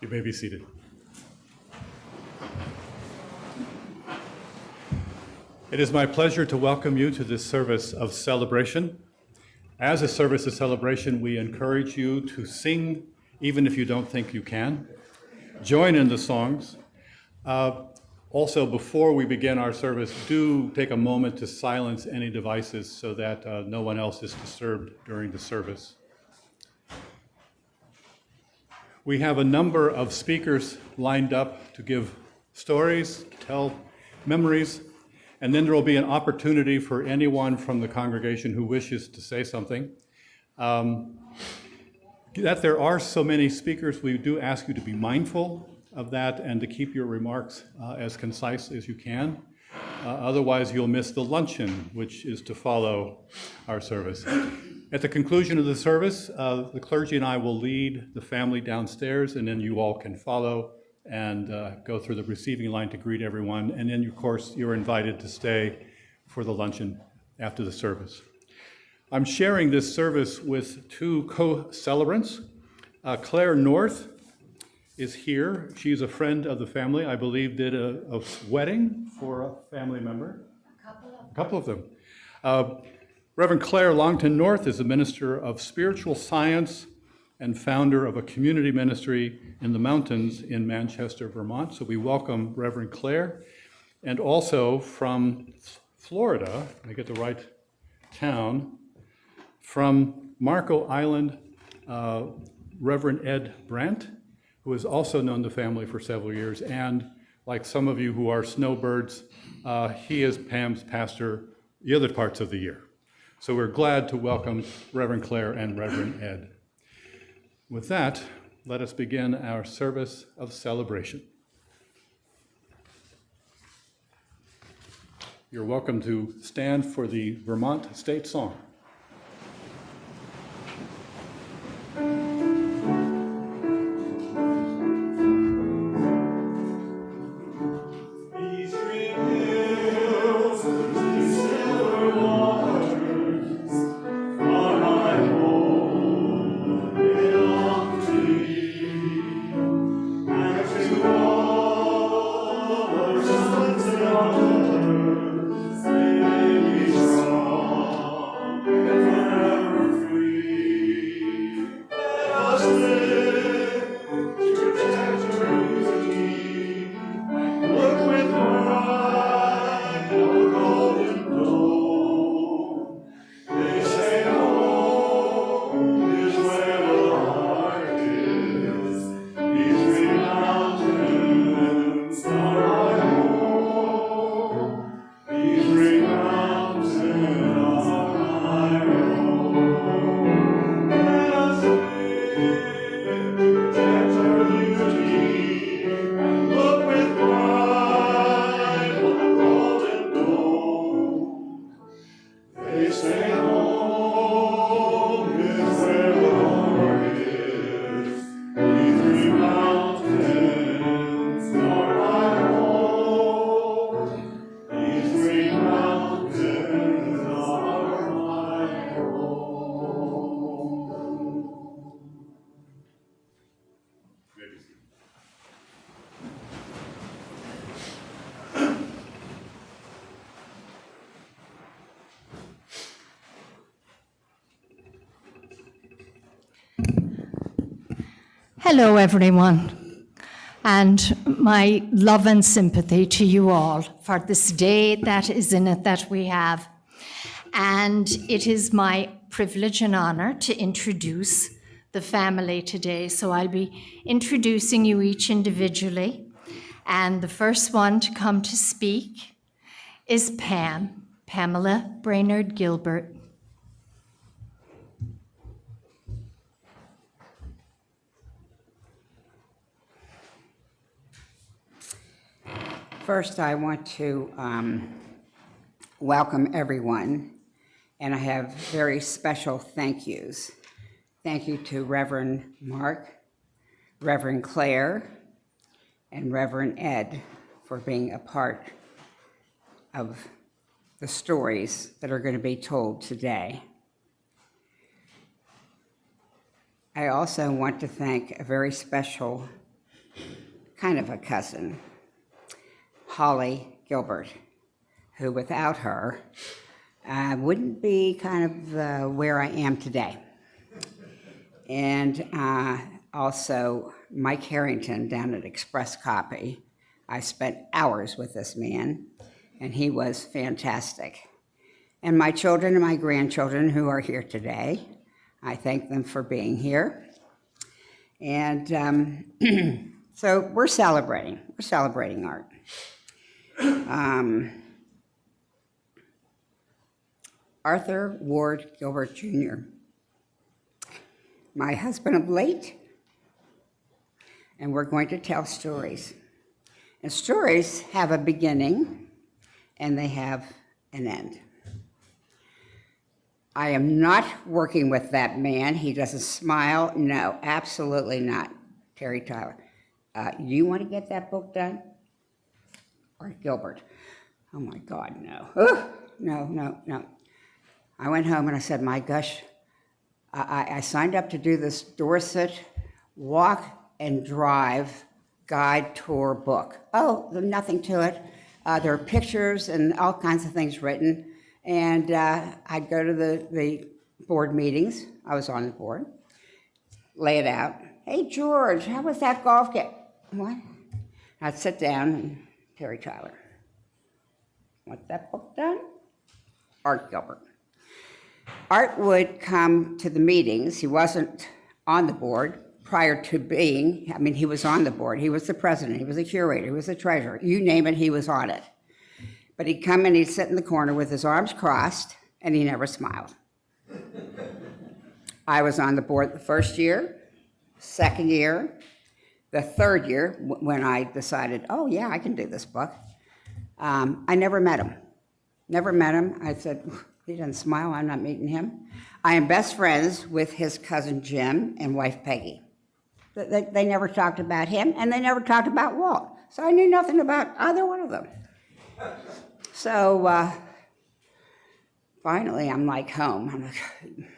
You may be seated. It is my pleasure to welcome you to this service of celebration. As a service of celebration, we encourage you to sing even if you don't think you can. Join in the songs. Also, before we begin our service, do take a moment to silence any devices so that no one else is disturbed during the service. We have a number of speakers lined up to give stories, tell memories, and then there will be an opportunity for anyone from the congregation who wishes to say something. That there are so many speakers, we do ask you to be mindful of that and to keep your remarks as concise as you can. Otherwise, you'll miss the luncheon, which is to follow our service. At the conclusion of the service, the clergy and I will lead the family downstairs, and then you all can follow and go through the receiving line to greet everyone. And then, of course, you're invited to stay for the luncheon after the service. I'm sharing this service with two co-celebrants. Claire North is here. She's a friend of the family. I believe did a wedding for a family member. A couple of them. Reverend Claire Longton North is a minister of spiritual science and founder of a community ministry in the mountains in Manchester, Vermont. So we welcome Reverend Claire. And also from Florida, I get the right town, from Marco Island, Reverend Ed Brandt, who has also known the family for several years. And like some of you who are snowbirds, he is Pam's pastor the other parts of the year. So we're glad to welcome Reverend Claire and Reverend Ed. With that, let us begin our service of celebration. You're welcome to stand for the Vermont State Song. Hello, everyone, and my love and sympathy to you all for this day that is in it that we have. And it is my privilege and honor to introduce the family today. So I'll be introducing you each individually. And the first one to come to speak is Pamela Brainerd Gilbert. First, I want to welcome everyone, and I have very special thank yous. Thank you to Reverend Mark, Reverend Claire, and Reverend Ed for being a part of the stories that are going to be told today. I also want to thank a very special kind of a cousin, Holly Gilbert, who without her, wouldn't be kind of where I am today. And also Mike Harrington down at Express Copy. I spent hours with this man, and he was fantastic. And my children and my grandchildren who are here today, I thank them for being here. And so we're celebrating art. Arthur Ward Gilbert Jr., my husband of late, and we're going to tell stories. And stories have a beginning and they have an end. I am not working with that man. He doesn't smile. No, absolutely not. Terry Tyler. You want to get that book done? Art Gilbert. Oh my God, no. Ugh, no. I went home and I said, my gosh, I signed up to do this Dorset walk and drive guide tour book. Oh, there's nothing to it. There are pictures and all kinds of things written. And I'd go to the board meetings. I was on the board. Lay it out. Hey, George, how was that golf game? What? I'd sit down and Terry Tyler. Want that book done? Art Gilbert. Art would come to the meetings. He wasn't on the board prior to being, he was on the board. He was the president, he was the curator, he was the treasurer. You name it, he was on it. But he'd come and he'd sit in the corner with his arms crossed, and he never smiled. I was on the board the first year, second year, the third year, when I decided, oh yeah, I can do this book. I never met him. I said, he doesn't smile, I'm not meeting him. I am best friends with his cousin Jim and wife Peggy. They never talked about him, and they never talked about Walt. So I knew nothing about either one of them. So finally, I'm like home. I'm like,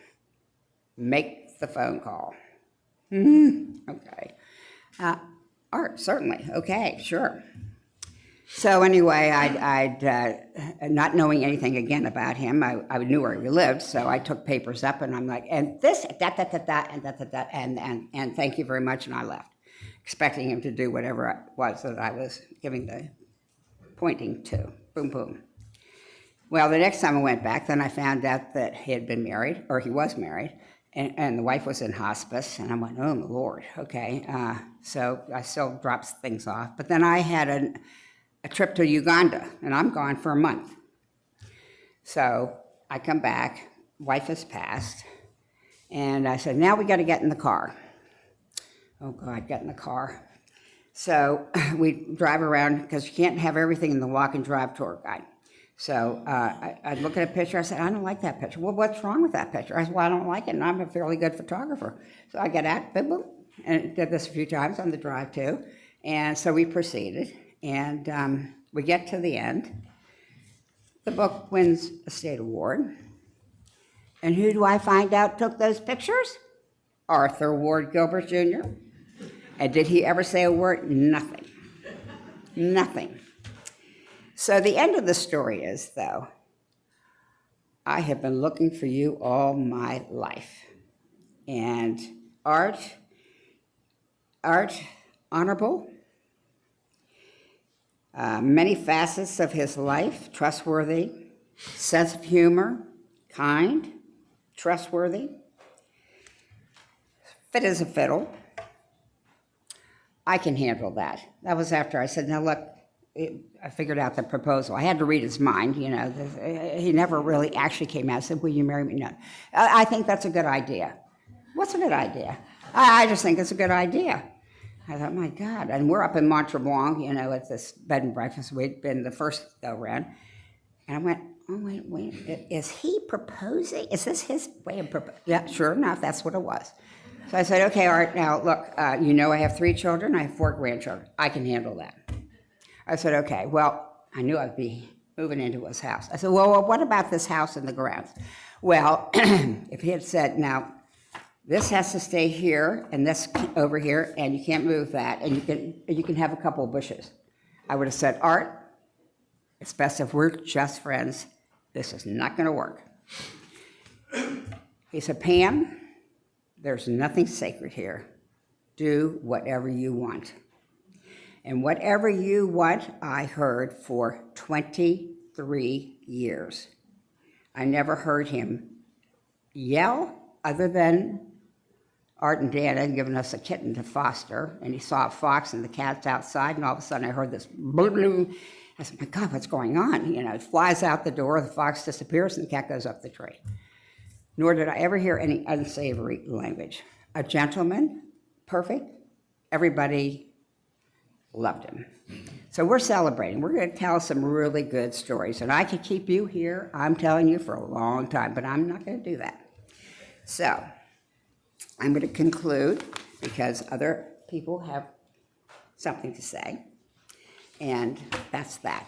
make the phone call. Okay. Art, certainly. Okay, sure. So anyway, I'd not knowing anything again about him, I knew where he lived, so I took papers up, and I'm like, and this, that, and thank you very much, and I left, expecting him to do whatever it was that I was giving the pointing to. Boom, boom. Well, the next time I went back, then I found out that he had been married, or he was married, and the wife was in hospice, and I went, oh, my Lord, okay. So I still dropped things off. But then I had a trip to Uganda, and I'm gone for a month. So I come back, wife has passed, and I said, now we got to get in the car. Oh, God, get in the car. So we drive around, because you can't have everything in the walk and drive tour guide. So I'd look at a picture, I said, I don't like that picture. Well, what's wrong with that picture? I said, well, I don't like it, and I'm a fairly good photographer. So I get out, boom, boom, and did this a few times on the drive too. And so we proceeded, and we get to the end. The book wins a state award. And who do I find out took those pictures? Arthur Ward Gilbert Jr. And did he ever say a word? Nothing. Nothing. So the end of the story is, though, I have been looking for you all my life. And Art, honorable, many facets of his life, trustworthy, sense of humor, kind, trustworthy, fit as a fiddle. I can handle that. That was after I said, now look, I figured out the proposal. I had to read his mind, he never really actually came out and said, will you marry me? No. I think that's a good idea. What's a good idea? I just think it's a good idea. I thought, my God. And we're up in Montreblanc, at this bed and breakfast. We'd been the first go-round. And I went, oh, wait, is he proposing? Is this his way of proposing? Yeah, sure enough, that's what it was. So I said, okay, Art, now look, I have 3 children, I have 4 grandchildren. I can handle that. I said, okay, well, I knew I'd be moving into his house. I said, well, what about this house and the grounds? Well, if he had said, now, This has to stay here and this over here, and you can't move that, and you can have a couple of bushes. I would have said, Art, it's best if we're just friends. This is not gonna work. He said, Pam, there's nothing sacred here. Do whatever you want. And whatever you want, I heard for 23 years. I never heard him yell, other than Art and Dan had given us a kitten to foster, and he saw a fox and the cat's outside, and all of a sudden I heard this bloom. I said, my God, what's going on? You know, it flies out the door, the fox disappears, and the cat goes up the tree. Nor did I ever hear any unsavory language. A gentleman, perfect. Everybody loved him. So we're celebrating. We're going to tell some really good stories. And I could keep you here, I'm telling you, for a long time, but I'm not going to do that. So I'm going to conclude because other people have something to say. And that's that.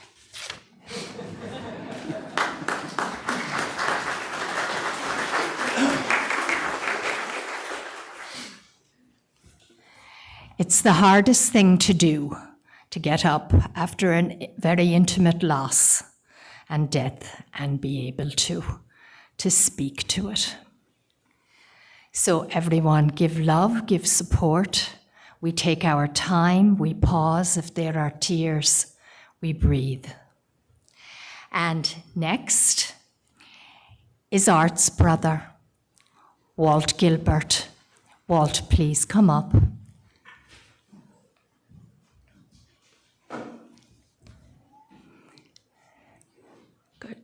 It's the hardest thing to do, to get up after a very intimate loss and death and be able to speak to it. So everyone give love, give support. We take our time, we pause. If there are tears, we breathe. And next is Art's brother, Walt Gilbert. Walt, please come up. Good.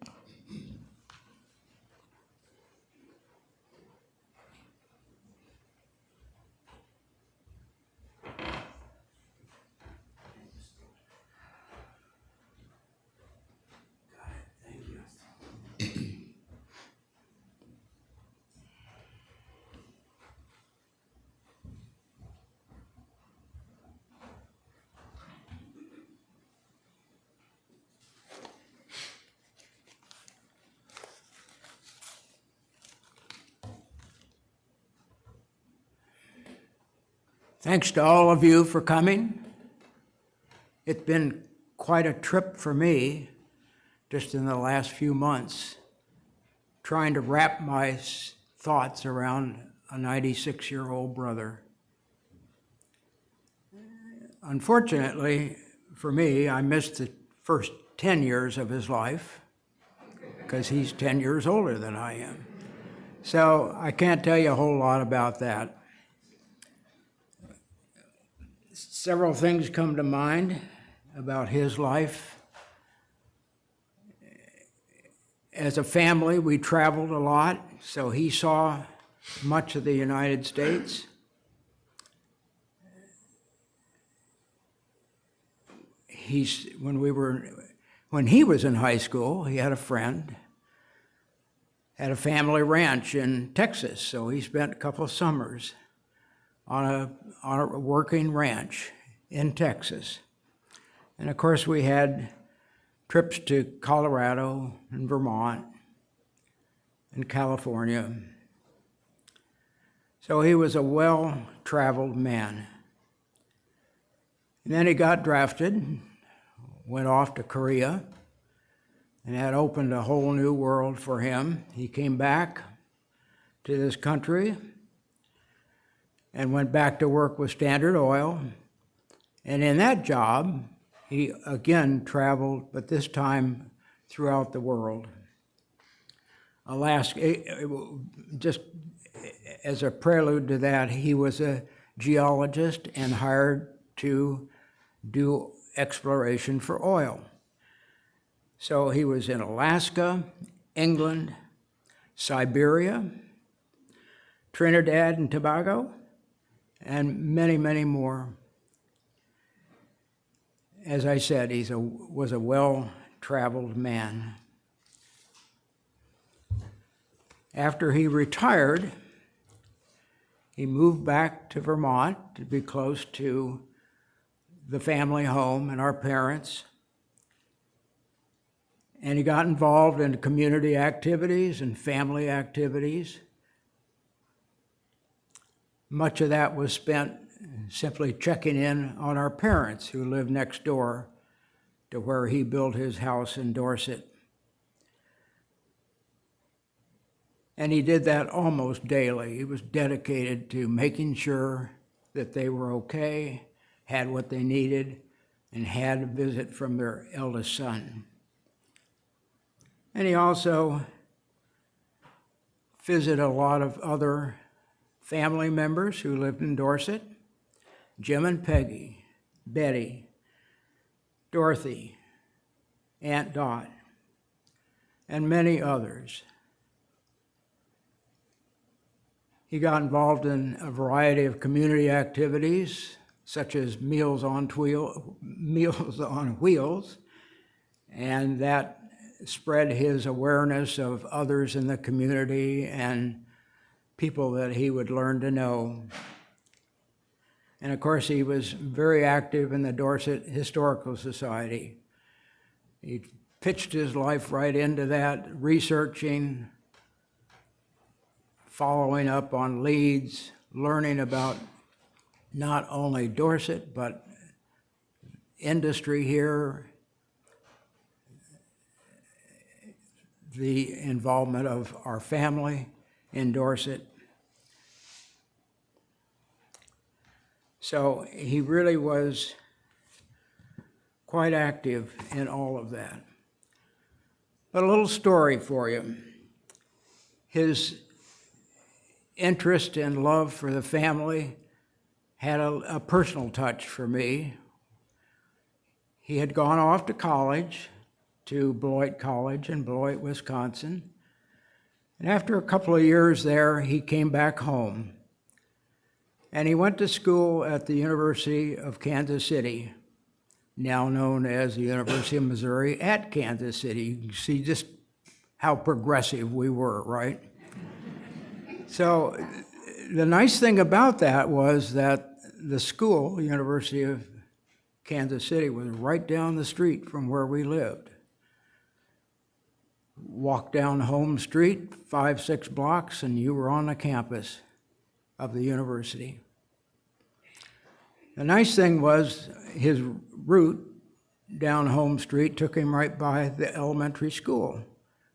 Thanks to all of you for coming. It's been quite a trip for me just in the last few months, trying to wrap my thoughts around a 96-year-old brother. Unfortunately for me, I missed the first 10 years of his life because he's 10 years older than I am. So I can't tell you a whole lot about that. Several things come to mind about his life. As a family, we traveled a lot, so he saw much of the United States. When he was in high school, he had a friend, had a family ranch in Texas, so he spent a couple of summers on a working ranch in Texas. And of course we had trips to Colorado and Vermont and California. So he was a well-traveled man. And then he got drafted, went off to Korea, and that opened a whole new world for him. He came back to this country and went back to work with Standard Oil. And in that job, he again traveled, but this time throughout the world. Alaska, just as a prelude to that, he was a geologist and hired to do exploration for oil. So he was in Alaska, England, Siberia, Trinidad and Tobago, and many, many more. As I said, he was a well-traveled man. After he retired, he moved back to Vermont to be close to the family home and our parents. And he got involved in community activities and family activities. much of that was spent simply checking in on our parents who lived next door to where he built his house in Dorset. And he did that almost daily. He was dedicated to making sure that they were okay, had what they needed, and had a visit from their eldest son. And he also visited a lot of other family members who lived in Dorset: Jim and Peggy, Betty, Dorothy, Aunt Dot, and many others. He got involved in a variety of community activities, such as Meals on Wheels, and that spread his awareness of others in the community and people that he would learn to know. And of course, he was very active in the Dorset Historical Society. He pitched his life right into that, researching, following up on leads, learning about not only Dorset, but industry here, the involvement of our family in Dorset. So he really was quite active in all of that. But a little story for you. His interest and love for the family had a personal touch for me. He had gone off to college, to Beloit College in Beloit, Wisconsin. And after a couple of years there, he came back home. And he went to school at the University of Kansas City, now known as the University of Missouri at Kansas City. You can see just how progressive we were, right? So the nice thing about that was that the school, University of Kansas City, was right down the street from where we lived. Walk down Home Street, 5-6 blocks, and you were on the campus of the university. The nice thing was his route down Home Street took him right by the elementary school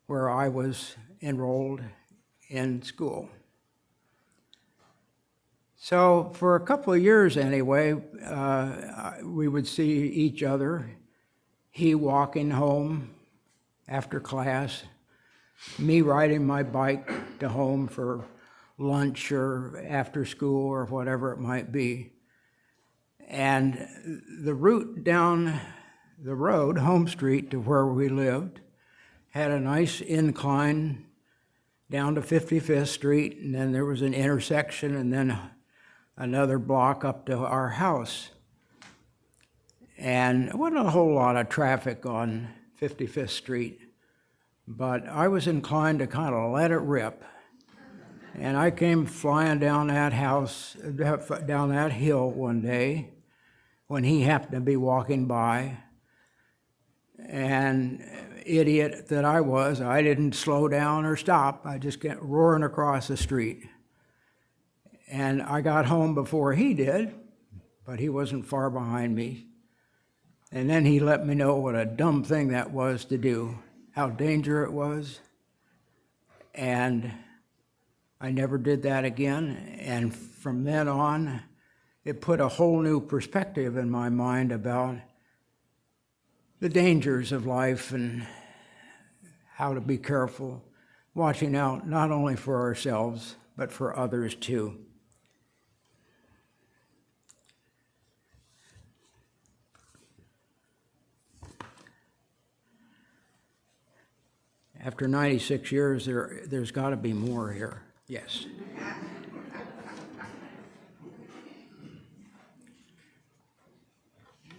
where I was enrolled in school. So for a couple of years anyway, we would see each other, he walking home after class, me riding my bike to home for lunch or after school or whatever it might be. And the route down the road, Home Street, to where we lived, had a nice incline down to 55th Street, and then there was an intersection, and then another block up to our house. And there wasn't a whole lot of traffic on 55th Street, but I was inclined to kind of let it rip. And I came flying down that hill one day when he happened to be walking by. And idiot that I was, I didn't slow down or stop. I just kept roaring across the street. And I got home before he did, but he wasn't far behind me. And then he let me know what a dumb thing that was to do, how dangerous it was. And I never did that again. And from then on, it put a whole new perspective in my mind about the dangers of life and how to be careful, watching out not only for ourselves, but for others too. After 96 years, there's got to be more here. Yes.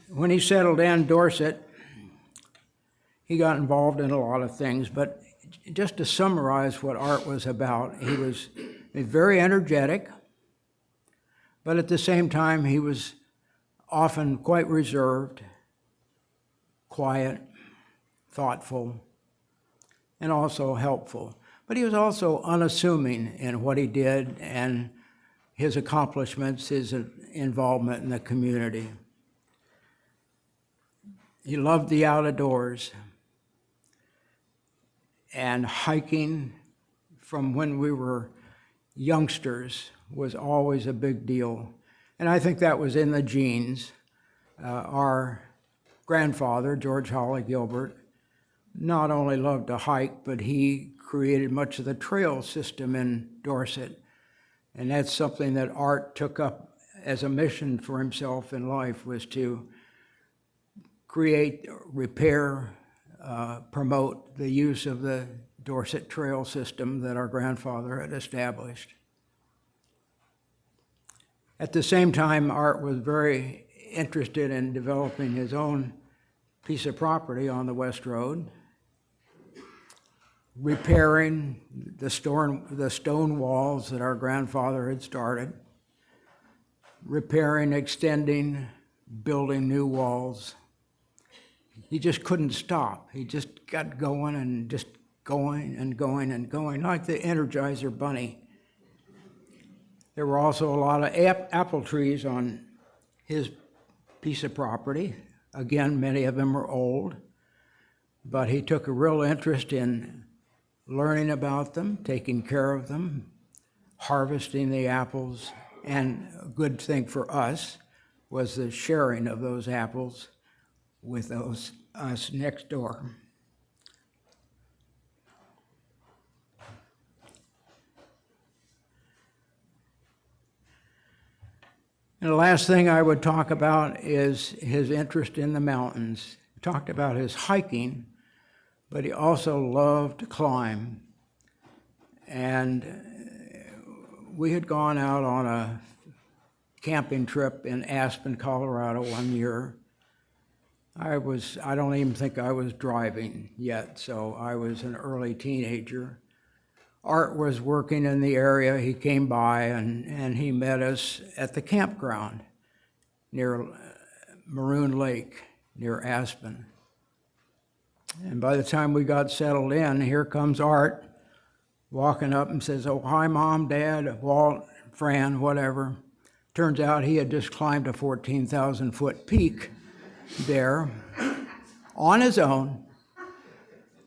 When he settled in Dorset, he got involved in a lot of things, but just to summarize what art was about, he was very energetic, but at the same time, he was often quite reserved, quiet, thoughtful, and also helpful. But he was also unassuming in what he did, and his accomplishments, his involvement in the community. He loved the outdoors, and hiking from when we were youngsters was always a big deal. And I think that was in the genes. Our grandfather, George Holly Gilbert, not only loved to hike, but he created much of the trail system in Dorset. And that's something that Art took up as a mission for himself in life, was to create, repair, promote the use of the Dorset trail system that our grandfather had established. At the same time, Art was very interested in developing his own piece of property on the West Road, repairing the stone walls that our grandfather had started, repairing, extending, building new walls. He just couldn't stop. He just got going and just going and going and going, like the Energizer Bunny. There were also a lot of apple trees on his piece of property. Again, many of them were old, but he took a real interest in learning about them, taking care of them, harvesting the apples, and a good thing for us was the sharing of those apples with us next door. And the last thing I would talk about is his interest in the mountains. He talked about his hiking, but he also loved to climb. And we had gone out on a camping trip in Aspen, Colorado one year. I don't even think I was driving yet, so I was an early teenager. Art was working in the area. He came by and he met us at the campground near Maroon Lake, near Aspen. And by the time we got settled in, here comes Art walking up and says, "Oh, hi, Mom, Dad, Walt, Fran, whatever." Turns out he had just climbed a 14,000-foot peak there on his own.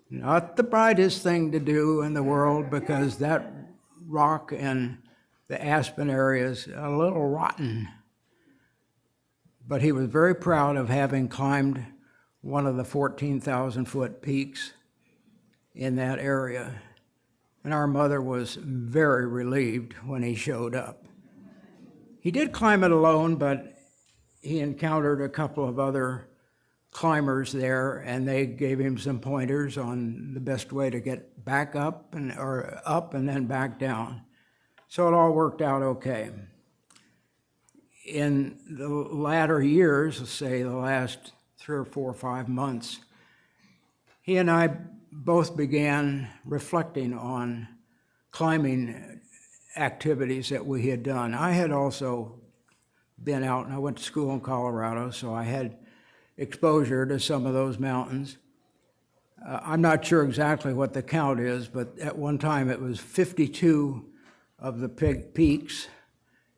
Not the brightest thing to do in the world, because that rock and the Aspen area is a little rotten. But he was very proud of having climbed one of the 14,000-foot peaks in that area. And our mother was very relieved when he showed up. He did climb it alone, but he encountered a couple of other climbers there, and they gave him some pointers on the best way to get back up or up and then back down. So it all worked out okay. In the latter years, let's say the last 3 or 4 or 5 months, he and I both began reflecting on climbing activities that we had done. I had also been out, and I went to school in Colorado, so I had exposure to some of those mountains. I'm not sure exactly what the count is, but at one time it was 52 of the peaks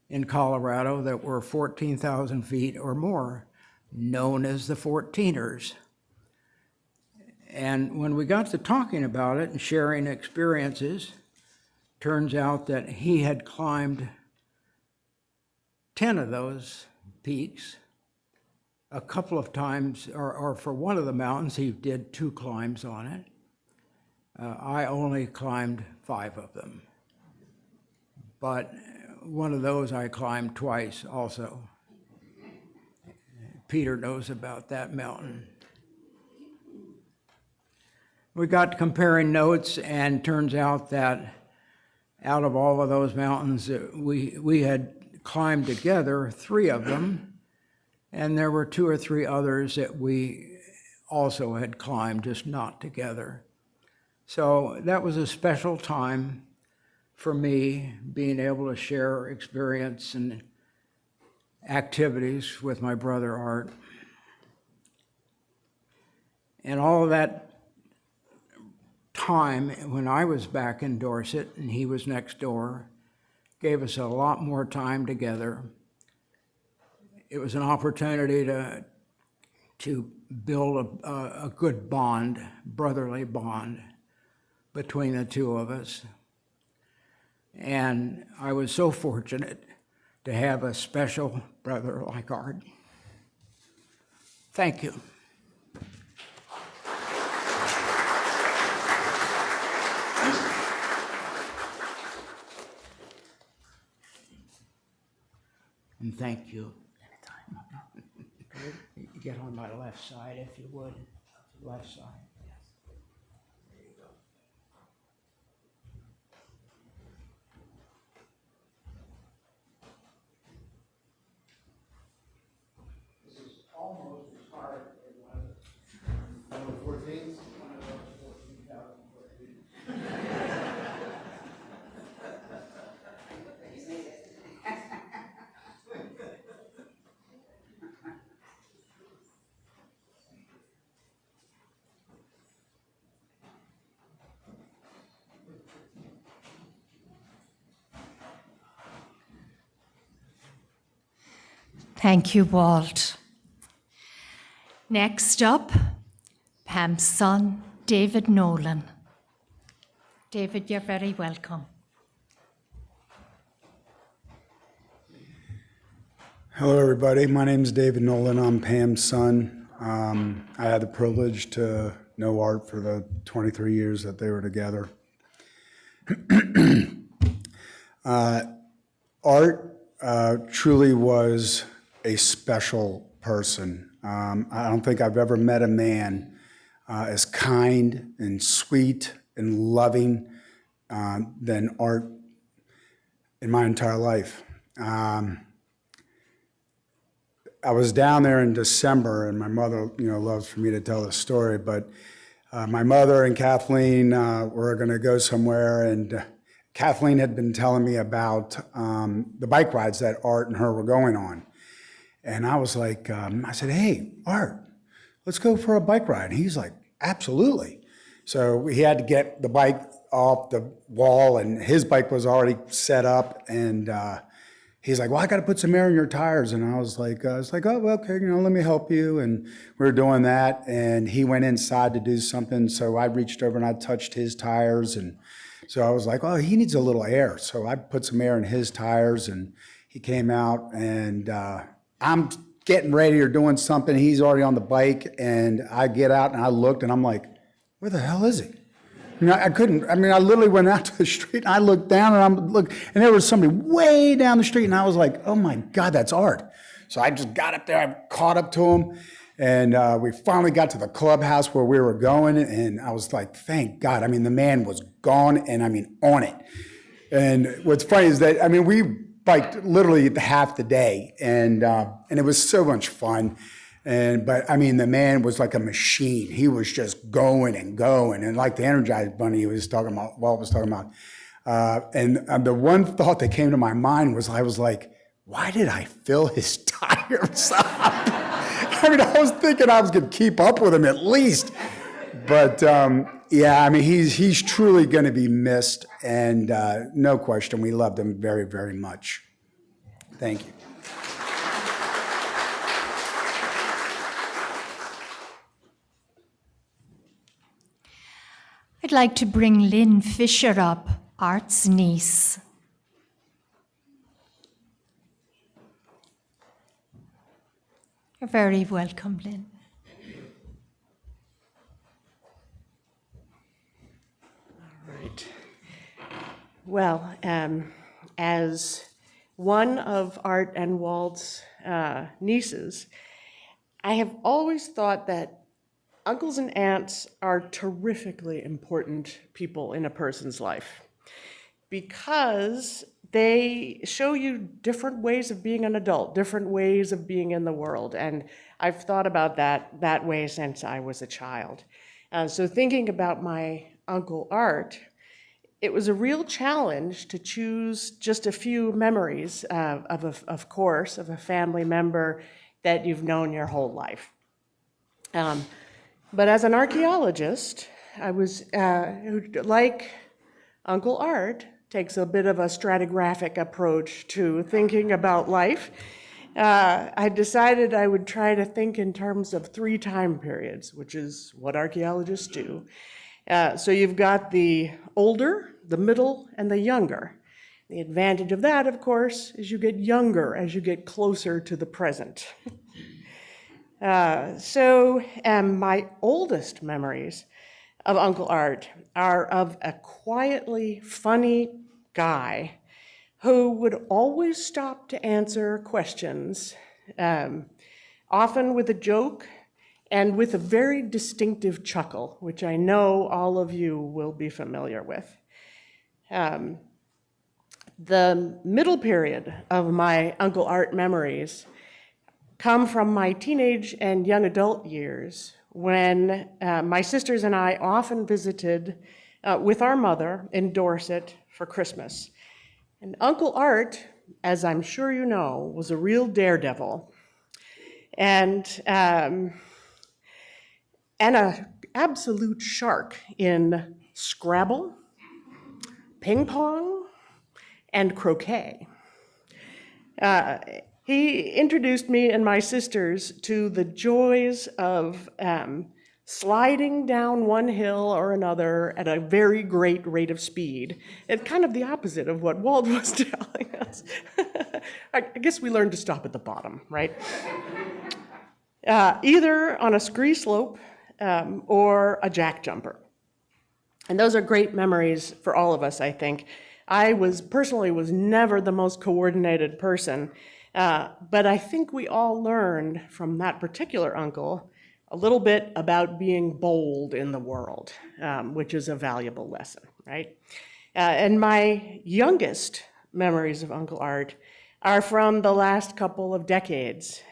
in Colorado that were 14,000 feet or more, known as the 14ers. And when we got to talking about it and sharing experiences, turns out that he had climbed 10 of those peaks. A couple of times, or for one of the mountains, he did 2 climbs on it. I only climbed 5 of them. But one of those I climbed twice also. Peter knows about that mountain. We got comparing notes, and turns out that out of all of those mountains, we had climbed together 3 of them. And there were 2 or 3 others that we also had climbed, just not together. So that was a special time for me, being able to share experience and activities with my brother Art. And all of that time when I was back in Dorset and he was next door gave us a lot more time together. It was an opportunity to build a good bond, brotherly bond between the two of us. And I was so fortunate to have a special brother like Art. Thank you. And thank you. Get on my left side if you would. Left side. There you go. This is almost as hard as one of the 14s. One of those 14,014. Thank you, Walt. Next up, Pam's son, David Nolan. David, you're very welcome. Hello, everybody. My name is David Nolan. I'm Pam's son. I had the privilege to know Art for the 23 years that they were together. Art truly was a special person. I don't think I've ever met a man as kind and sweet and loving than Art in my entire life. I was down there in December, and my mother, loves for me to tell this story, but my mother and Kathleen were going to go somewhere, and Kathleen had been telling me about the bike rides that Art and her were going on. And I was like, I said, hey, Art, let's go for a bike ride. And he's like, absolutely. So he had to get the bike off the wall, and his bike was already set up, and he's like, well, I got to put some air in your tires. And I was like, oh, okay, let me help you. And we were doing that. And he went inside to do something. So I reached over and I touched his tires. And so I was like, oh, he needs a little air. So I put some air in his tires, and he came out, and I'm getting ready or doing something. He's already on the bike. And I get out and I looked, and I'm like, where the hell is he? I literally went out to the street, and I looked down, and and there was somebody way down the street, and I was like, oh my God, that's Art. So I just got up there, I caught up to him, and we finally got to the clubhouse where we were going, and I was like, thank God. The man was gone, and on it. And what's funny is that, we biked literally half the day, and it was so much fun. But the man was like a machine. He was just going and going, and like the Energized Bunny he was talking about, Walt was talking about. And the one thought that came to my mind was, I was like, why did I fill his tires up? I was thinking I was going to keep up with him at least. But he's truly going to be missed, and no question, we loved him very, very much. Thank you. I'd like to bring Lynn Fisher up, Art's niece. You're very welcome, Lynn. All right. Well, as one of Art and Walt's nieces, I have always thought that uncles and aunts are terrifically important people in a person's life because they show you different ways of being an adult, different ways of being in the world. And I've thought about that way since I was a child. So thinking about my Uncle Art, it was a real challenge to choose just a few memories of a family member that you've known your whole life. But as an archaeologist, I was, like Uncle Art, takes a bit of a stratigraphic approach to thinking about life. I decided I would try to think in terms of 3 time periods, which is what archaeologists do. So you've got the older, the middle, and the younger. The advantage of that, of course, is you get younger as you get closer to the present. My oldest memories of Uncle Art are of a quietly funny guy who would always stop to answer questions, often with a joke and with a very distinctive chuckle, which I know all of you will be familiar with. The middle period of my Uncle Art memories come from my teenage and young adult years when my sisters and I often visited with our mother in Dorset for Christmas. And Uncle Art, as I'm sure you know, was a real daredevil and an absolute shark in Scrabble, ping pong, and croquet. He introduced me and my sisters to the joys of sliding down one hill or another at a very great rate of speed. It's kind of the opposite of what Walt was telling us. I guess we learned to stop at the bottom, right? Either on a scree slope or a jack jumper. And those are great memories for all of us, I think. I personally was never the most coordinated person, but I think we all learned from that particular uncle a little bit about being bold in the world, which is a valuable lesson, right? And my youngest memories of Uncle Art are from the last couple of decades,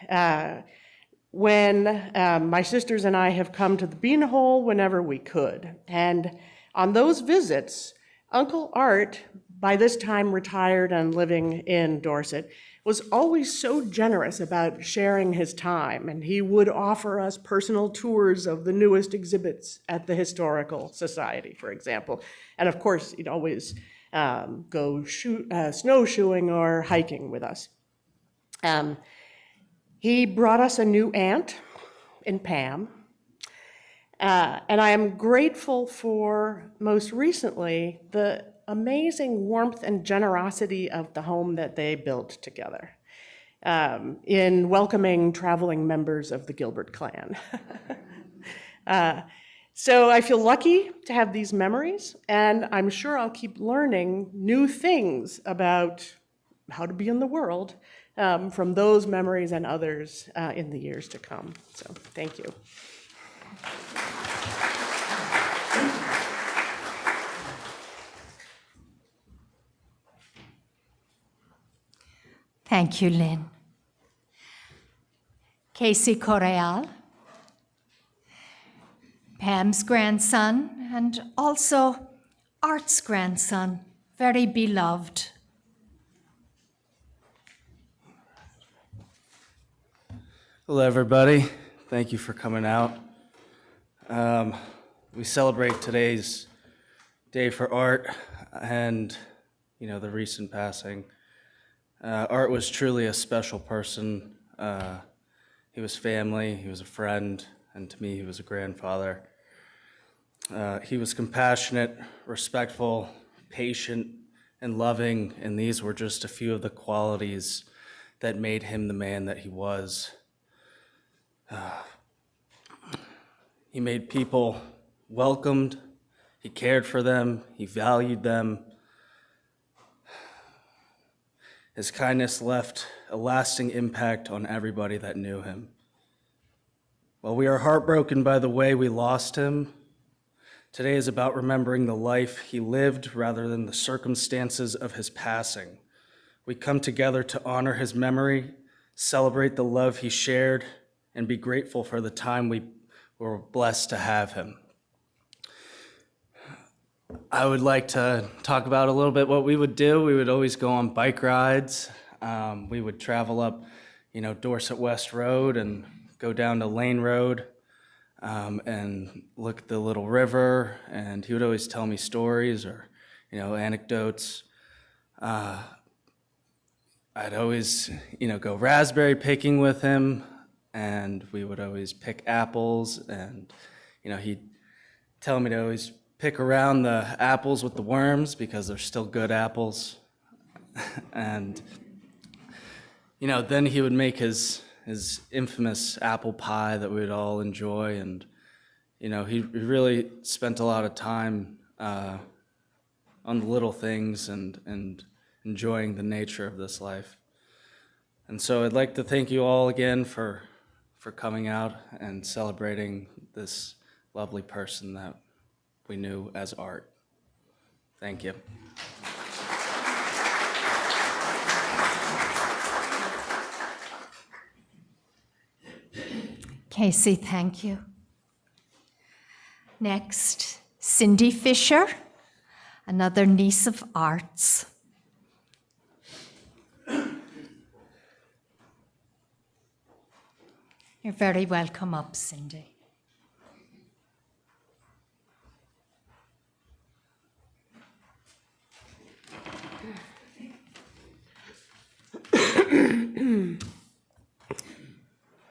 when my sisters and I have come to the Beanhole whenever we could. And on those visits, Uncle Art, by this time retired and living in Dorset, was always so generous about sharing his time, and he would offer us personal tours of the newest exhibits at the Historical Society, for example. And of course, he'd always go snowshoeing or hiking with us. He brought us a new aunt in Pam, and I am grateful for, most recently, the amazing warmth and generosity of the home that they built together in welcoming traveling members of the Gilbert clan. So I feel lucky to have these memories, and I'm sure I'll keep learning new things about how to be in the world from those memories and others in the years to come. So thank you. Thank you, Lynn. Casey Correal, Pam's grandson, and also Art's grandson, very beloved. Hello, everybody. Thank you for coming out. We celebrate today's Day for Art and, the recent passing. Art was truly a special person. He was family, he was a friend, and to me, he was a grandfather. He was compassionate, respectful, patient, and loving, and these were just a few of the qualities that made him the man that he was. He made people welcomed, he cared for them, he valued them. His kindness left a lasting impact on everybody that knew him. While we are heartbroken by the way we lost him, today is about remembering the life he lived rather than the circumstances of his passing. We come together to honor his memory, celebrate the love he shared, and be grateful for the time we were blessed to have him. I would like to talk about a little bit what we would do. We would always go on bike rides. We would travel up, Dorset West Road and go down to Lane Road and look at the little river. And he would always tell me stories or, anecdotes. I'd always, go raspberry picking with him, and we would always pick apples, and, he'd tell me to always pick around the apples with the worms because they're still good apples. And, then he would make his infamous apple pie that we'd all enjoy, and, he really spent a lot of time on the little things and enjoying the nature of this life. And so I'd like to thank you all again for coming out and celebrating this lovely person that we knew as Art. Thank you. Casey, thank you. Next, Cindy Fisher, another niece of Art's. You're very welcome up, Cindy.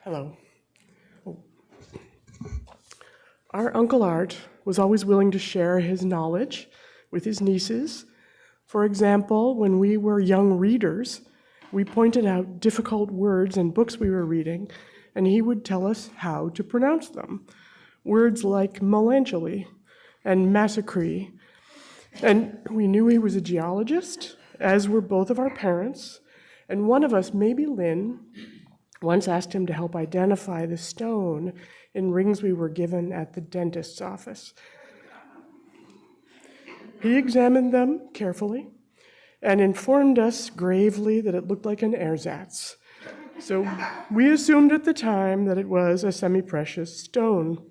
Hello. Our Uncle Art was always willing to share his knowledge with his nieces. For example, when we were young readers, we pointed out difficult words in books we were reading, and he would tell us how to pronounce them. Words like melancholy and massacre. And we knew he was a geologist, as were both of our parents, and one of us, maybe Lynn, once asked him to help identify the stone in rings we were given at the dentist's office. He examined them carefully and informed us gravely that it looked like an ersatz. So we assumed at the time that it was a semi-precious stone.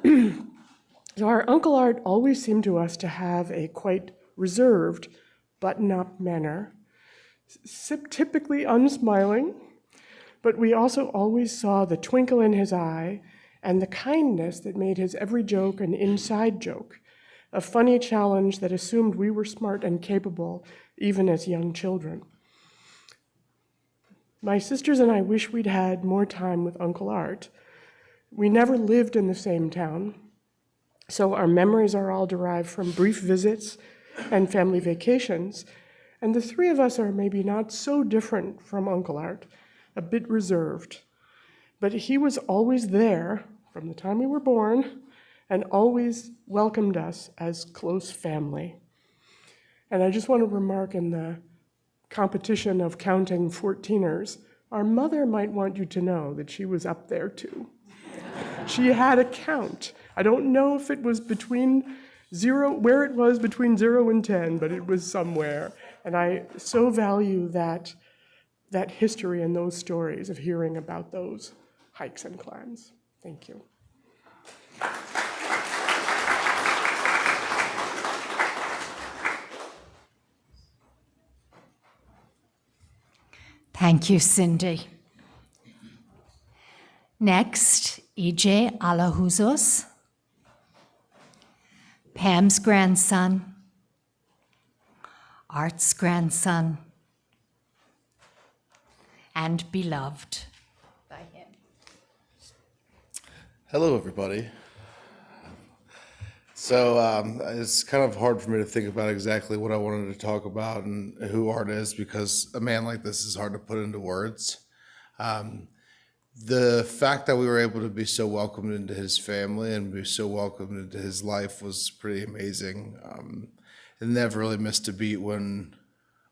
So our Uncle Art always seemed to us to have a quite reserved, button-up manner, typically unsmiling, but we also always saw the twinkle in his eye and the kindness that made his every joke an inside joke, a funny challenge that assumed we were smart and capable even as young children. My sisters and I wish we'd had more time with Uncle Art. We never lived in the same town, so our memories are all derived from brief visits and family vacations, and the three of us are maybe not so different from Uncle Art, a bit reserved. But he was always there from the time we were born and always welcomed us as close family. And I just want to remark, in the competition of counting 14ers, our mother might want you to know that she was up there too. She had a count. I don't know if it was between where it was between 0 and 10, but it was somewhere. And I so value that history and those stories of hearing about those hikes and climbs. Thank you. Thank you, Cindy. Next, E.J. Alahuzos, Pam's grandson, Art's grandson, and beloved by him. Hello, everybody. So it's kind of hard for me to think about exactly what I wanted to talk about and who Art is, because a man like this is hard to put into words. The fact that we were able to be so welcomed into his family and be so welcomed into his life was pretty amazing. It never really missed a beat when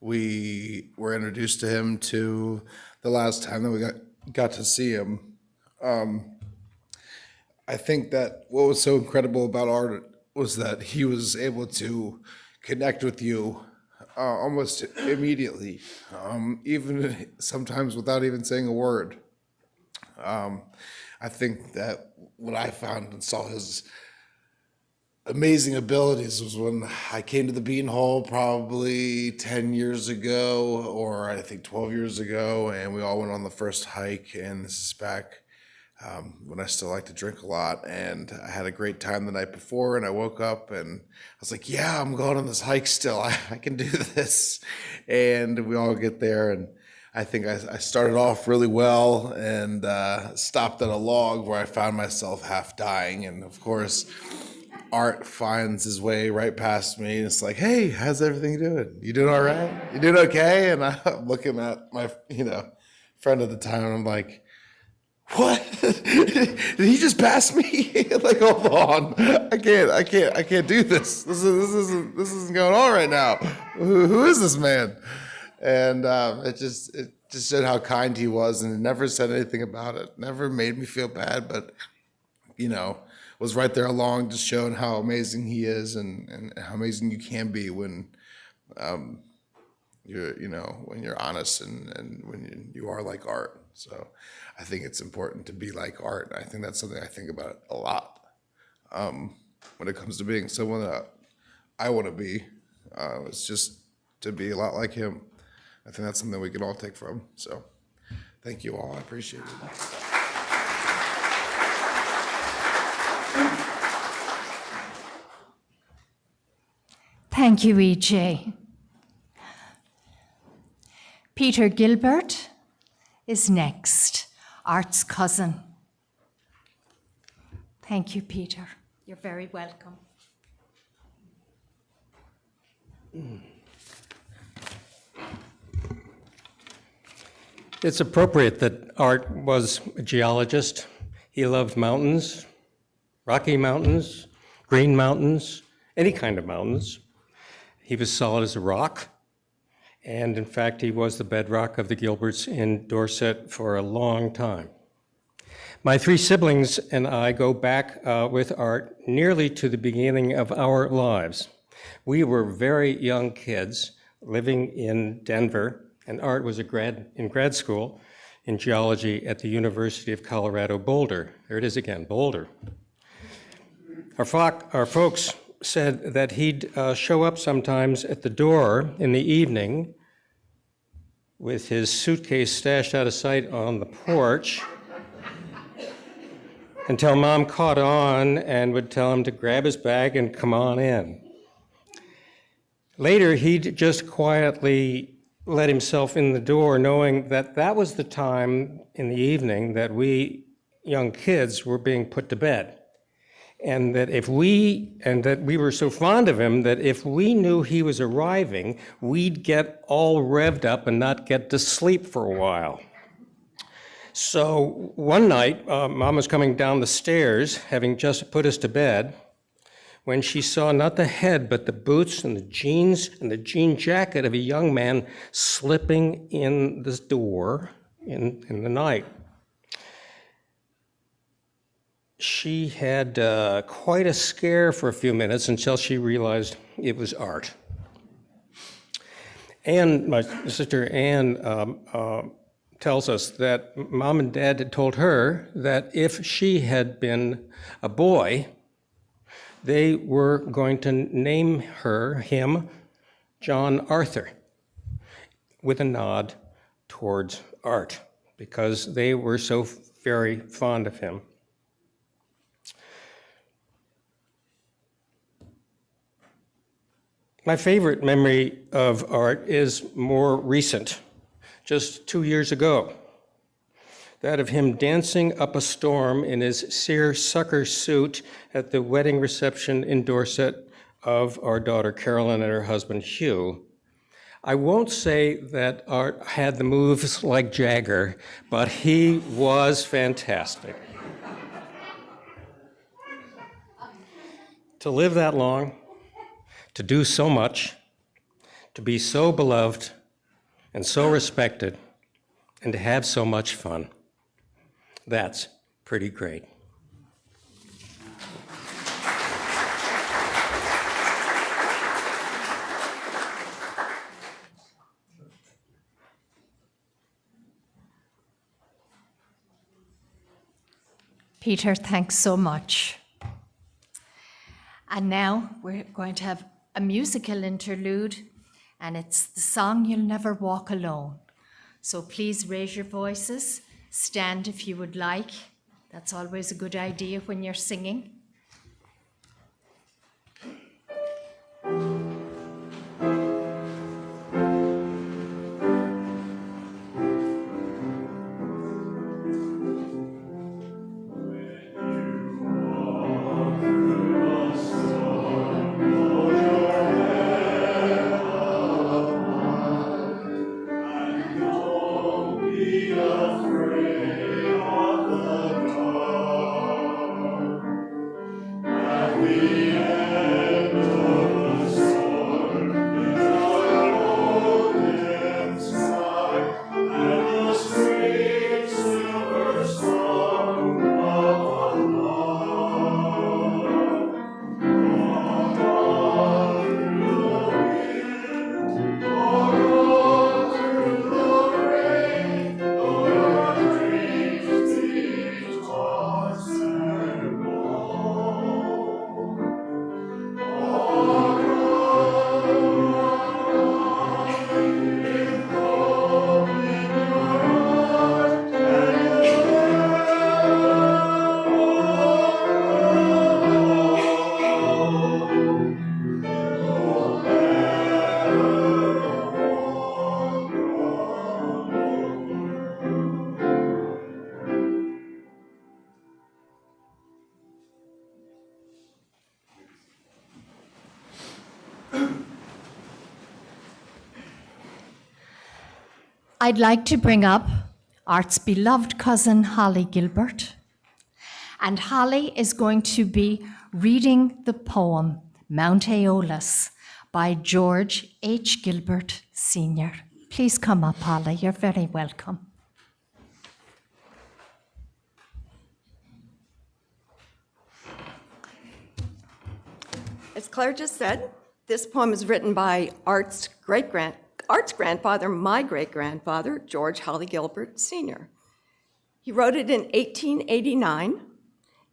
we were introduced to him to the last time that we got to see him. I think that what was so incredible about Art was that he was able to connect with you almost immediately, even sometimes without even saying a word. I think that what I found and saw his amazing abilities was when I came to the Bean Hole probably 10 years ago, or I think 12 years ago, and we all went on the first hike, and this is back when I still like to drink a lot. And I had a great time the night before, and I woke up and I was like, yeah, I'm going on this hike still. I can do this. And we all get there, and I think I started off really well and stopped at a log where I found myself half dying. And of course, Art finds his way right past me, and it's like, hey, how's everything doing? You doing all right? You doing okay? And I'm looking at my, friend at the time, and I'm like, what? Did he just pass me? Like, hold on, I can't do this. This isn't going on right now. Who is this man? And it just showed how kind he was, and never said anything about it. Never made me feel bad, but was right there along, just showing how amazing he is and how amazing you can be when when you're honest and when you are like Art. So I think it's important to be like Art. I think that's something I think about a lot when it comes to being someone that I want to be. It's just to be a lot like him. I think that's something we can all take from. So thank you all. I appreciate it. Thank you, E.J. Peter Gilbert is next, Art's cousin. Thank you, Peter. You're very welcome. It's appropriate that Art was a geologist. He loved mountains, Rocky Mountains, Green Mountains, any kind of mountains. He was solid as a rock, and in fact, he was the bedrock of the Gilberts in Dorset for a long time. My three siblings and I go back with Art nearly to the beginning of our lives. We were very young kids living in Denver, and Art was in grad school in geology at the University of Colorado, Boulder. There it is again, Boulder. Our folks said that he'd show up sometimes at the door in the evening with his suitcase stashed out of sight on the porch until Mom caught on and would tell him to grab his bag and come on in. Later, he'd just quietly let himself in the door, knowing that that was the time in the evening that we young kids were being put to bed. And that we were so fond of him that if we knew he was arriving, we'd get all revved up and not get to sleep for a while. So one night, Mom was coming down the stairs, having just put us to bed, when she saw not the head, but the boots and the jeans and the jean jacket of a young man slipping in the door in the night. She had quite a scare for a few minutes until she realized it was Art. And my sister Ann tells us that Mom and Dad had told her that if she had been a boy, they were going to name him, John Arthur, with a nod towards Art, because they were so very fond of him. My favorite memory of Art is more recent, just 2 years ago. That of him dancing up a storm in his seersucker suit at the wedding reception in Dorset of our daughter Carolyn and her husband Hugh. I won't say that Art had the moves like Jagger, but he was fantastic. To live that long, to do so much, to be so beloved and so respected, and to have so much fun. That's pretty great. Peter, thanks so much. And now we're going to have a musical interlude, and it's the song You'll Never Walk Alone. So please raise your voices, stand if you would like, That's always a good idea when you're singing. I'd like to bring up Art's beloved cousin, Holly Gilbert. And Holly is going to be reading the poem, Mount Aeolus, by George H. Gilbert, Sr. Please come up, Holly. You're very welcome. As Claire just said, this poem is written by Art's grandfather, my great-grandfather, George Holly Gilbert, Sr. He wrote it in 1889,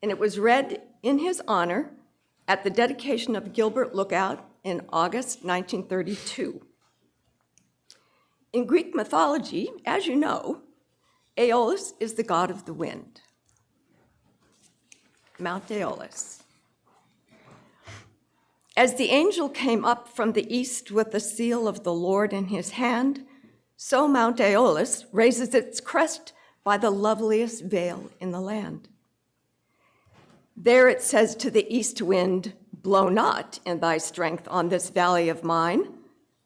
and it was read in his honor at the dedication of Gilbert Lookout in August 1932. In Greek mythology, as you know, Aeolus is the god of the wind. Mount Aeolus. As the angel came up from the east with the seal of the Lord in his hand, so Mount Aeolus raises its crest by the loveliest vale in the land. There it says to the east wind, "Blow not in thy strength on this valley of mine.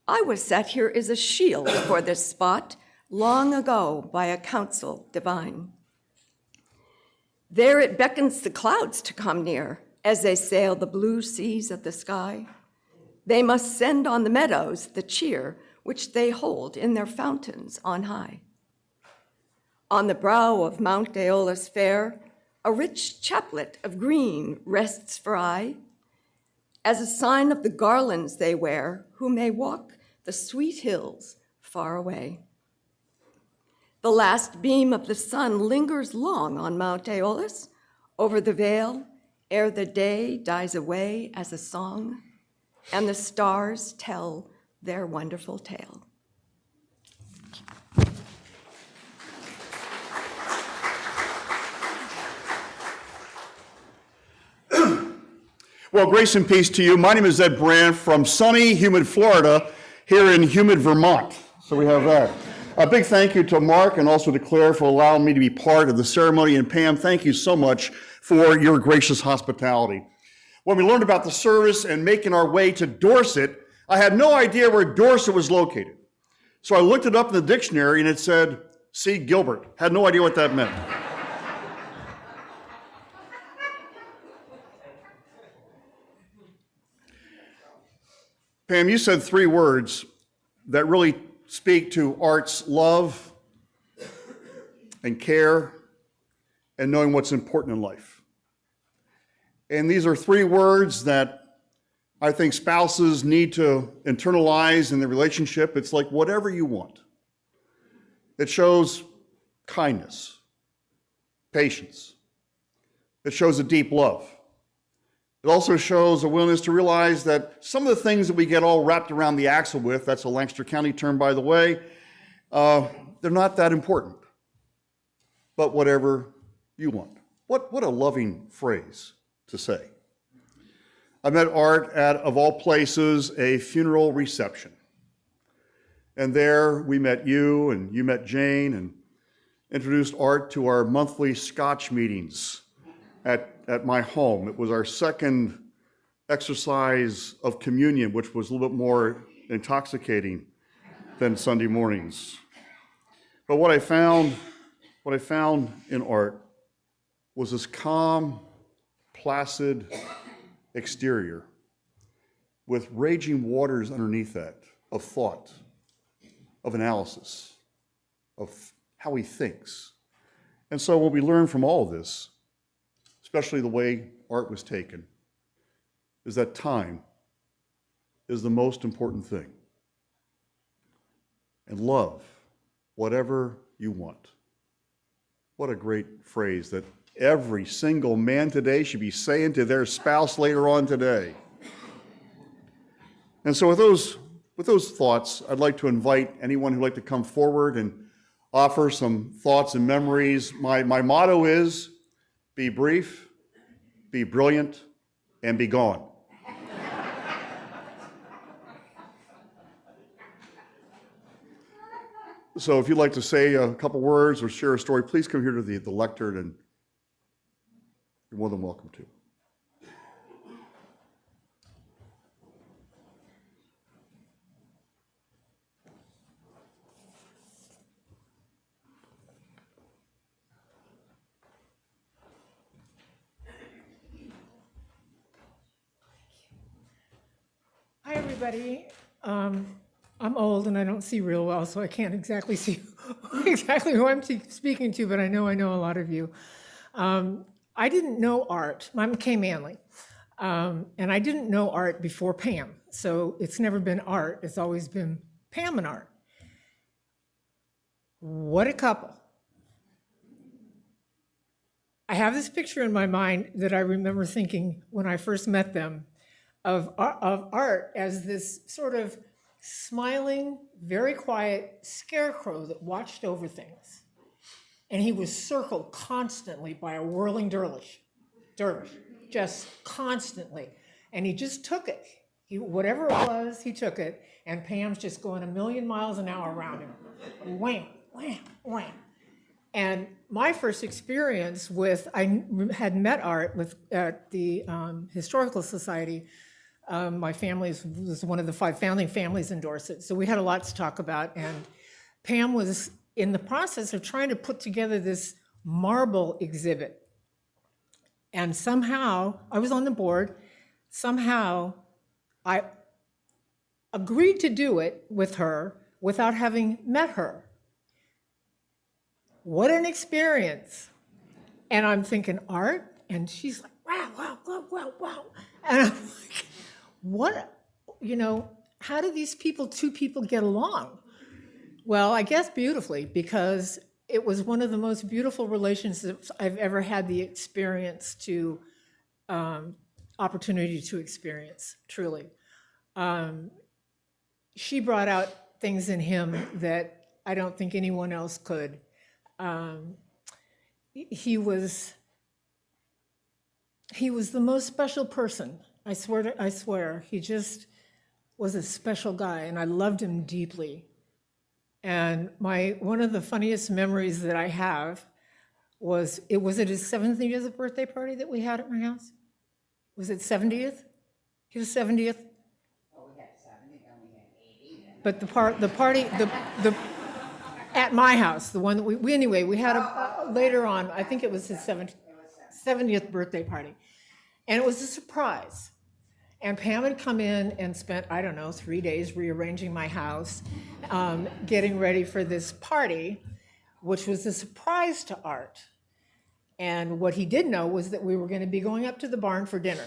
I was set here as a shield for this spot long ago by a counsel divine." There it beckons the clouds to come near as they sail the blue seas of the sky. They must send on the meadows the cheer which they hold in their fountains on high. On the brow of Mount Aeolus fair, a rich chaplet of green rests for aye, as a sign of the garlands they wear who may walk the sweet hills far away. The last beam of the sun lingers long on Mount Aeolus, over the vale, ere the day dies away as a song, and the stars tell their wonderful tale. Well, grace and peace to you. My name is Ed Brand from sunny, humid Florida, here in humid Vermont. So we have that. A big thank you to Mark and also to Claire for allowing me to be part of the ceremony. And Pam, thank you so much for your gracious hospitality. When we learned about the service and making our way to Dorset, I had no idea where Dorset was located. So I looked it up in the dictionary and it said, see Gilbert. Had no idea what that meant. Pam, you said three words that really speak to Art's love and care and knowing what's important in life. And these are three words that I think spouses need to internalize in the relationship. It's like whatever you want. It shows kindness, patience. It shows a deep love. It also shows a willingness to realize that some of the things that we get all wrapped around the axle with, that's a Lancaster County term, by the way, they're not that important. But whatever you want, What a loving phrase to say. I met Art at, of all places, a funeral reception. And there we met you, and you met Jane, and introduced Art to our monthly Scotch meetings at my home. It was our second exercise of communion, which was a little bit more intoxicating than Sunday mornings. But what I found in Art was this calm, placid exterior with raging waters underneath that of thought, of analysis, of how he thinks. And so what we learn from all of this, especially the way Art was taken, is that time is the most important thing. And love whatever you want. What a great phrase that every single man today should be saying to their spouse later on today. And so with those thoughts, I'd like to invite anyone who'd like to come forward and offer some thoughts and memories. My motto is, be brief, be brilliant, and be gone. So if you'd like to say a couple words or share a story, please come here to the lectern, and you're more than welcome to. Hi, everybody. I'm old and I don't see real well, so I can't exactly see exactly who I'm speaking to, but I know a lot of you. I didn't know Art. I'm Kay Manley. And I didn't know Art before Pam. So it's never been Art. It's always been Pam and Art. What a couple. I have this picture in my mind that I remember thinking when I first met them of Art as this sort of smiling, very quiet scarecrow that watched over things. And he was circled constantly by a whirling dervish, just constantly. And he just took it. Whatever it was, he took it. And Pam's just going a million miles an hour around him. Wham, wham, wham. And my first experience I had met Art at the Historical Society. My family was one of the 5 founding families in Dorset, so we had a lot to talk about. And Pam was in the process of trying to put together this marble exhibit. And somehow, I was on the board, somehow I agreed to do it with her without having met her. What an experience. And I'm thinking, Art? And she's like, wow, wow, wow, wow, wow. And I'm like, what, how do these two people get along? Well, I guess beautifully, because it was one of the most beautiful relationships I've ever had the opportunity to experience, truly. She brought out things in him that I don't think anyone else could. He was the most special person. I swear, he just was a special guy, and I loved him deeply. And one of the funniest memories that I have was at his 70th birthday party that we had at my house? Was it 70th? His 70th? Well, we had 70, then we had 80. But the party at my house, the one that we had later on, I think it was his 70th birthday party. And it was a surprise. And Pam had come in and spent, 3 days rearranging my house, getting ready for this party, which was a surprise to Art. And what he did know was that we were going to be going up to the barn for dinner.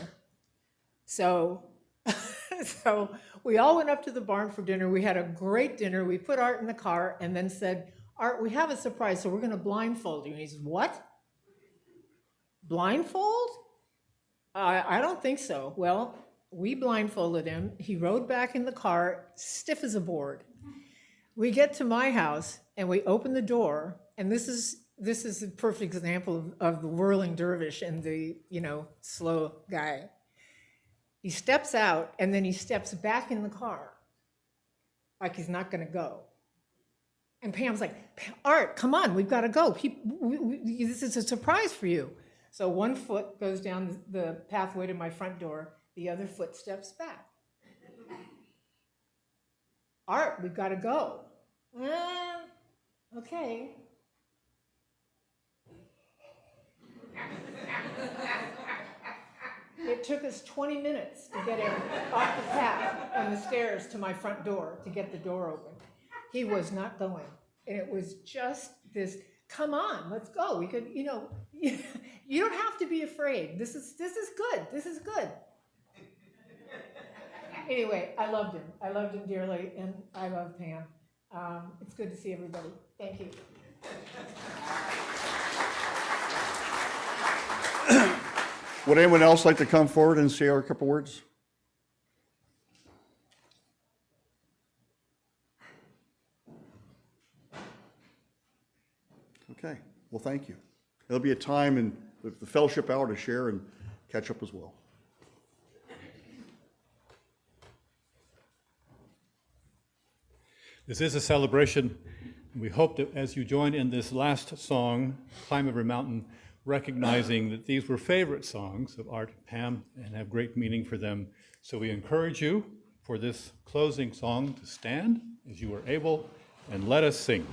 So we all went up to the barn for dinner. We had a great dinner. We put Art in the car and then said, Art, we have a surprise, so we're going to blindfold you. And he said, what? Blindfold? I don't think so. Well, we blindfolded him. He rode back in the car, stiff as a board. We get to my house and we open the door, and this is This is a perfect example of the whirling dervish and the, slow guy. He steps out and then he steps back in the car like he's not going to go. And Pam's like, Art, come on, we've got to go. This is a surprise for you. So one foot goes down the pathway to my front door, the other foot steps back. Art, we've got to go. Okay. It took us 20 minutes to get him off the path and the stairs to my front door to get the door open. He was not going. And it was just this, come on, let's go. We could, you don't have to be afraid. This is good. This is good. Anyway, I loved him. I loved him dearly, and I love Pam. It's good to see everybody. Thank you. Would anyone else like to come forward and say a couple words? Okay, well, thank you. There'll be a time in the fellowship hour to share and catch up as well. This is a celebration. We hope that as you join in this last song, Climb Every Mountain, recognizing that these were favorite songs of Art and Pam and have great meaning for them. So we encourage you for this closing song to stand as you are able and let us sing.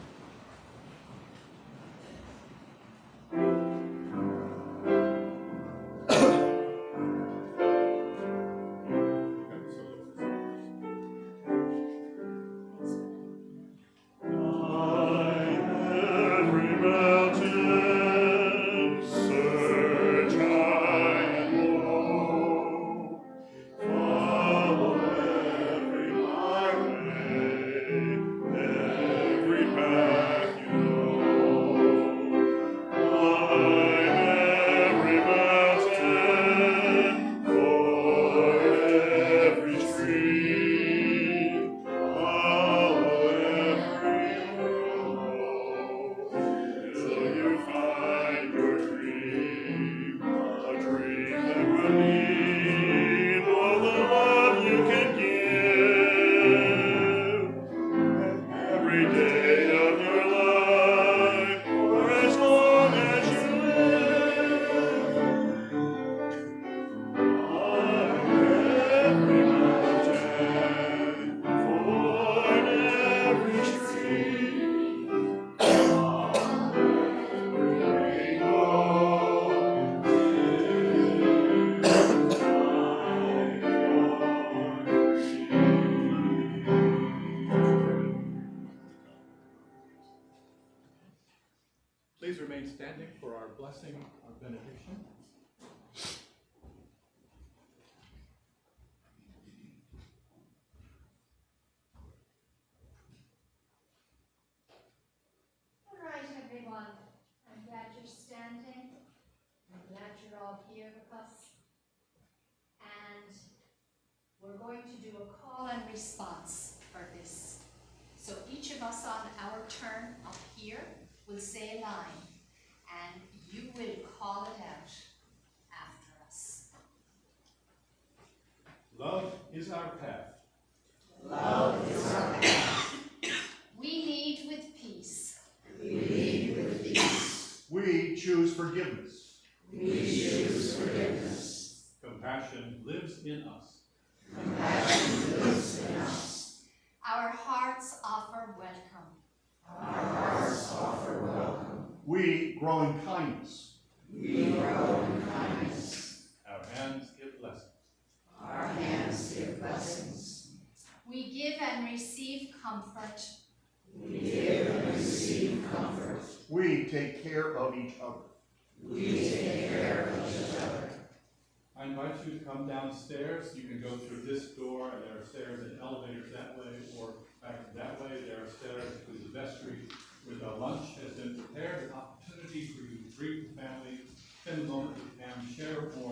Please remain standing for our blessing, our benediction. All right, everyone. I'm glad you're standing. I'm glad you're all here with us. And we're going to do a call and response for this. So each of us on our turn up here will say a line, and you will call it out after us. Love is our path. Love is our path. We lead with peace. We lead with peace. We choose forgiveness. We choose forgiveness. Compassion lives in us. Compassion lives in us. Our hearts offer welcome. Our hearts offer welcome. We grow in kindness. We grow in kindness. Our hands give blessings. Our hands give blessings. We give and receive comfort. We give and receive comfort. We take care of each other. We take care of each other. I invite you to come downstairs. You can go through this door, and there are stairs and elevators that way, or back that way. There are stairs to the vestry where the lunch has been prepared, an opportunity for you to greet the family, spend a moment with them, share more